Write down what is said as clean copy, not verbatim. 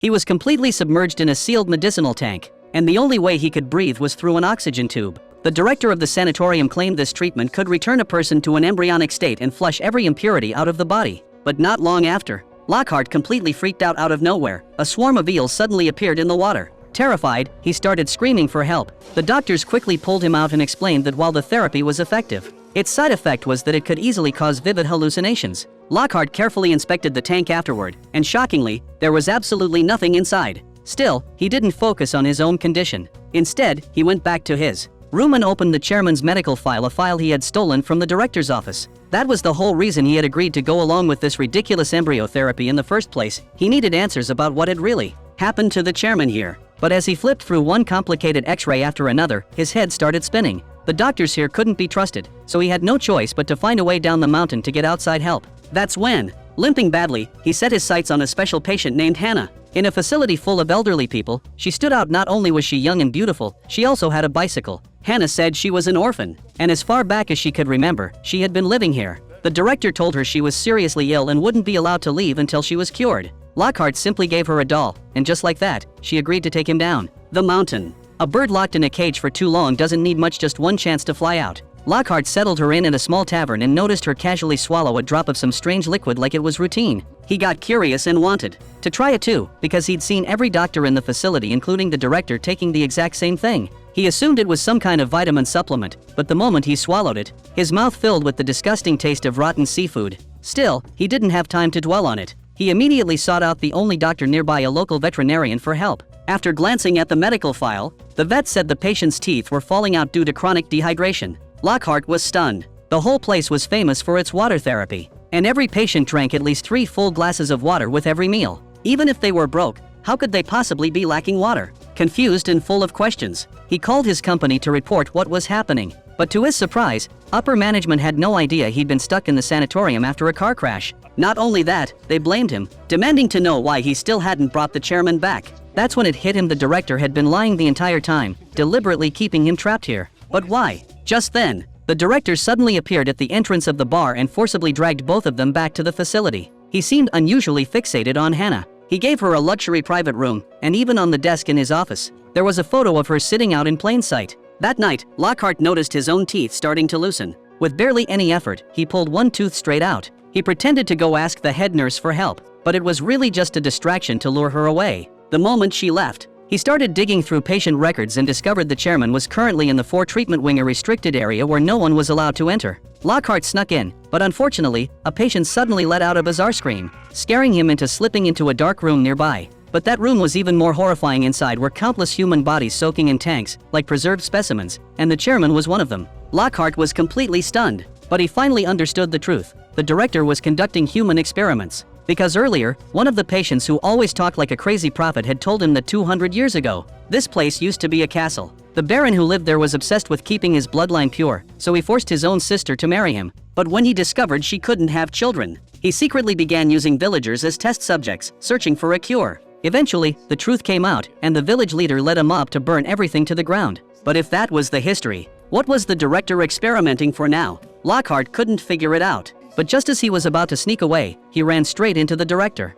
He was completely submerged in a sealed medicinal tank, and the only way he could breathe was through an oxygen tube. The director of the sanatorium claimed this treatment could return a person to an embryonic state and flush every impurity out of the body. But not long after, Lockhart completely freaked out of nowhere. A swarm of eels suddenly appeared in the water. Terrified, he started screaming for help. The doctors quickly pulled him out and explained that while the therapy was effective, its side effect was that it could easily cause vivid hallucinations. Lockhart carefully inspected the tank afterward, and shockingly, there was absolutely nothing inside. Still, he didn't focus on his own condition. Instead, he went back to his room and opened the chairman's medical file, a file he had stolen from the director's office. That was the whole reason he had agreed to go along with this ridiculous embryo therapy in the first place. He needed answers about what had really happened to the chairman here. But as he flipped through one complicated x-ray after another, his head started spinning. The doctors here couldn't be trusted, so he had no choice but to find a way down the mountain to get outside help. That's when, limping badly, he set his sights on a special patient named Hannah. In a facility full of elderly people, she stood out. Not only was she young and beautiful, she also had a bicycle. Hannah said she was an orphan, and as far back as she could remember, she had been living here. The director told her she was seriously ill and wouldn't be allowed to leave until she was cured. Lockhart simply gave her a doll, and just like that, she agreed to take him down the mountain. A bird locked in a cage for too long doesn't need much, just one chance to fly out. Lockhart settled her in a small tavern and noticed her casually swallow a drop of some strange liquid like it was routine. He got curious and wanted to try it too, because he'd seen every doctor in the facility, including the director, taking the exact same thing. He assumed it was some kind of vitamin supplement, but the moment he swallowed it, his mouth filled with the disgusting taste of rotten seafood. Still, he didn't have time to dwell on it. He immediately sought out the only doctor nearby, a local veterinarian, for help. After glancing at the medical file, the vet said the patient's teeth were falling out due to chronic dehydration. Lockhart was stunned. The whole place was famous for its water therapy, and every patient drank at least 3 full glasses of water with every meal. Even if they were broke, how could they possibly be lacking water? Confused and full of questions, he called his company to report what was happening. But to his surprise, upper management had no idea he'd been stuck in the sanatorium after a car crash. Not only that, they blamed him, demanding to know why he still hadn't brought the chairman back. That's when it hit him: the director had been lying the entire time, deliberately keeping him trapped here. But why? Just then, the director suddenly appeared at the entrance of the bar and forcibly dragged both of them back to the facility. He seemed unusually fixated on Hannah. He gave her a luxury private room, and even on the desk in his office, there was a photo of her sitting out in plain sight. That night, Lockhart noticed his own teeth starting to loosen. With barely any effort, he pulled one tooth straight out. He pretended to go ask the head nurse for help, but it was really just a distraction to lure her away. The moment she left, he started digging through patient records and discovered the chairman was currently in the 4 treatment wing, a restricted area where no one was allowed to enter. Lockhart snuck in, but unfortunately, a patient suddenly let out a bizarre scream, scaring him into slipping into a dark room nearby. But that room was even more horrifying. Inside were countless human bodies soaking in tanks, like preserved specimens, and the chairman was one of them. Lockhart was completely stunned, but he finally understood the truth. The director was conducting human experiments. Because earlier, one of the patients, who always talked like a crazy prophet, had told him that 200 years ago, this place used to be a castle. The baron who lived there was obsessed with keeping his bloodline pure, so he forced his own sister to marry him. But when he discovered she couldn't have children, he secretly began using villagers as test subjects, searching for a cure. Eventually, the truth came out, and the village leader led a mob to burn everything to the ground. But if that was the history, what was the director experimenting for now? Lockhart couldn't figure it out. But just as he was about to sneak away, he ran straight into the director.